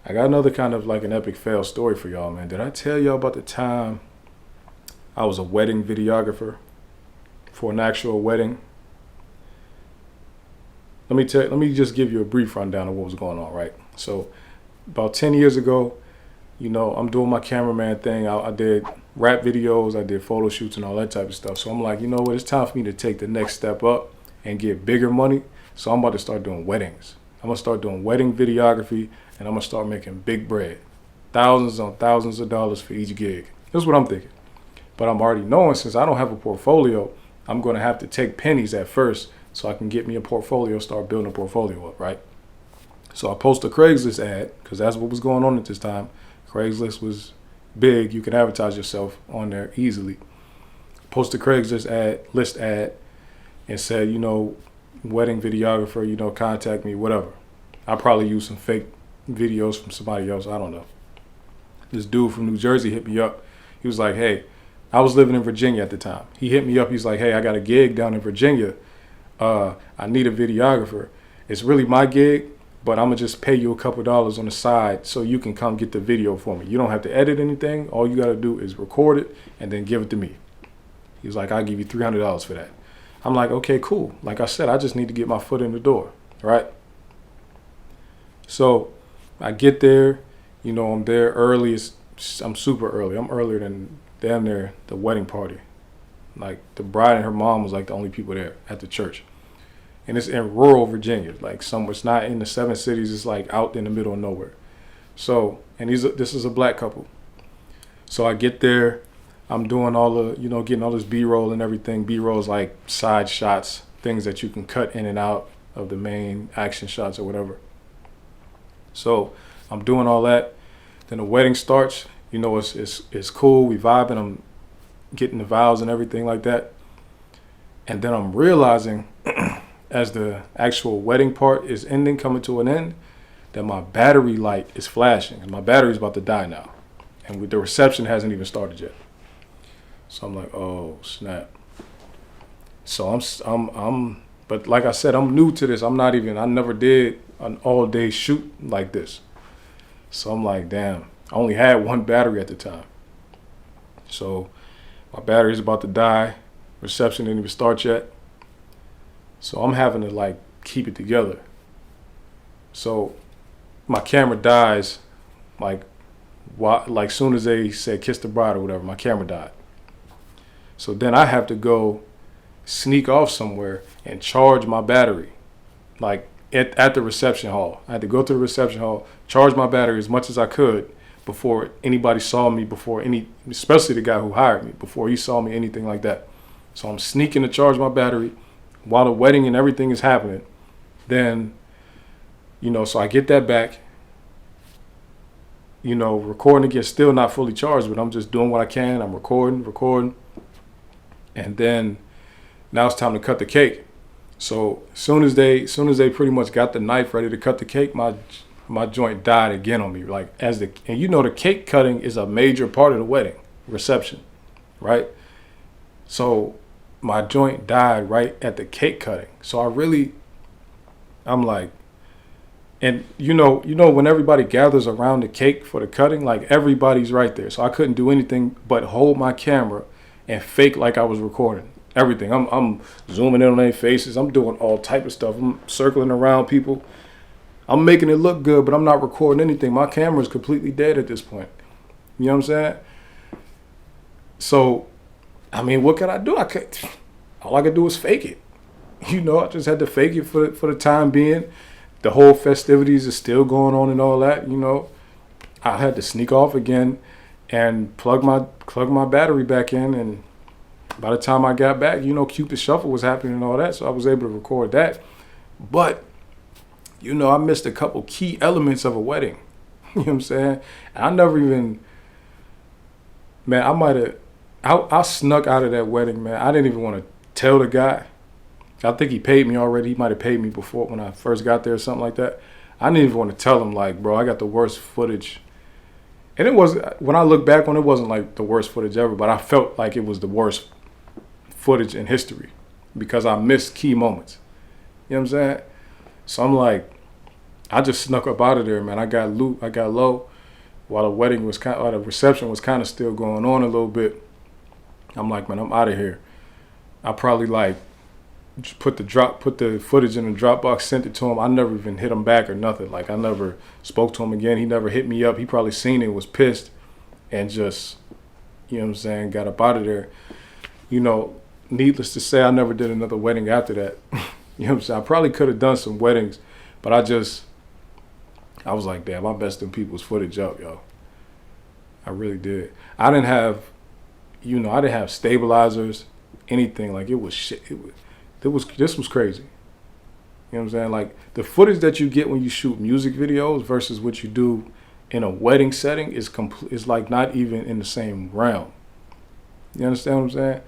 I got another kind of like an epic fail story for y'all, man. Did I tell y'all about the time I was a wedding videographer for an actual wedding? Let me just give you a brief rundown of what was going on, right? So about 10 years ago, I'm doing my cameraman thing. I did rap videos, I did photo shoots and all that type of stuff. So I'm like, you know what? It's time for me to take the next step up and get bigger money. So I'm about to start doing weddings. I'm going to start doing wedding videography, and I'm going to start making big bread. Thousands on thousands of dollars for each gig. That's what I'm thinking. But I'm already knowing, since I don't have a portfolio, I'm going to have to take pennies at first so I can get me a portfolio, start building a portfolio up, right? So I post a Craigslist ad, because that's what was going on at this time. Craigslist was big. You can advertise yourself on there easily. Post a Craigslist list ad, and said, wedding videographer, contact me, whatever. I probably use some fake videos from somebody else. I don't know. This dude from New Jersey hit me up. He was like, hey, I was living in Virginia at the time. He hit me up. He's like, hey, I got a gig down in Virginia. I need a videographer. It's really my gig, but I'm going to just pay you a couple dollars on the side so you can come get the video for me. You don't have to edit anything. All you got to do is record it and then give it to me. He was like, I'll give you $300 for that. I'm like, okay, cool. Like I said, I just need to get my foot in the door, right? So I get there, I'm there early. I'm super early. I'm earlier than damn near the wedding party. Like the bride and her mom was like the only people there at the church. And it's in rural Virginia, like it's not in the 7 cities. It's like out in the middle of nowhere. So, and this is a black couple. So I get there, I'm doing all the, getting all this B-roll and everything. B-roll is like side shots, things that you can cut in and out of the main action shots or whatever. So I'm doing all that. Then the wedding starts. It's cool. We vibing. I'm getting the vows and everything like that. And then I'm realizing as the actual wedding part is coming to an end, that my battery light is flashing. And my battery's about to die now. And the reception hasn't even started yet. So I'm like, oh, snap. So but like I said, I'm new to this. I never did an all-day shoot like this. So I'm like, damn, I only had one battery at the time. So my battery's about to die. Reception didn't even start yet. So I'm having to keep it together. So my camera dies soon as they said kiss the bride or whatever, my camera died. So then I have to go sneak off somewhere and charge my battery, at the reception hall. I had to go to the reception hall, charge my battery as much as I could before anybody saw me, especially the guy who hired me, before he saw me, anything like that. So I'm sneaking to charge my battery while the wedding and everything is happening. Then, so I get that back, recording again, still not fully charged, but I'm just doing what I can. I'm recording. And then now it's time to cut the cake. So as soon as they pretty much got the knife ready to cut the cake, my joint died again on me. The cake cutting is a major part of the wedding reception, right? So my joint died right at the cake cutting. So I'm like, and when everybody gathers around the cake for the cutting, everybody's right there. So I couldn't do anything but hold my camera and fake like I was recording everything. I'm zooming in on their faces. I'm doing all type of stuff. I'm circling around people. I'm making it look good, but I'm not recording anything. My camera is completely dead at this point. You know what I'm saying? So, what could I do? All I could do was fake it. I just had to fake it for the time being. The whole festivities is still going on and all that. I had to sneak off again and plug my battery back in, and by the time I got back, Cupid Shuffle was happening and all that, so I was able to record that. But I missed a couple key elements of a wedding. You know what I'm saying? And I never even, man, I snuck out of that wedding, man. I didn't even want to tell the guy. I think he paid me already. He might have paid me before when I first got there or something like that. I didn't even want to tell him, bro, I got the worst footage. And it was, when I look back on it, wasn't the worst footage ever, but I felt like it was the worst footage in history because I missed key moments. You know what I'm saying? So I'm like, I just snuck up out of there, man. I got low while while the reception was kind of still going on a little bit. I'm like, man, I'm out of here. I probably like just put the footage in the Dropbox, sent it to him. I never even hit him back or nothing. Like, I never spoke to him again. He never hit me up. He probably seen it, was pissed, and just, you know what I'm saying, got up out of there. You know, needless to say, I never did another wedding after that. You know what I'm saying? I probably could have done some weddings, but I was like, damn, I messed them people's footage up, yo. I really did. I didn't have stabilizers, anything. Like, it was shit. This was crazy. You know what I'm saying? Like, the footage that you get when you shoot music videos versus what you do in a wedding setting is like not even in the same realm. You understand what I'm saying?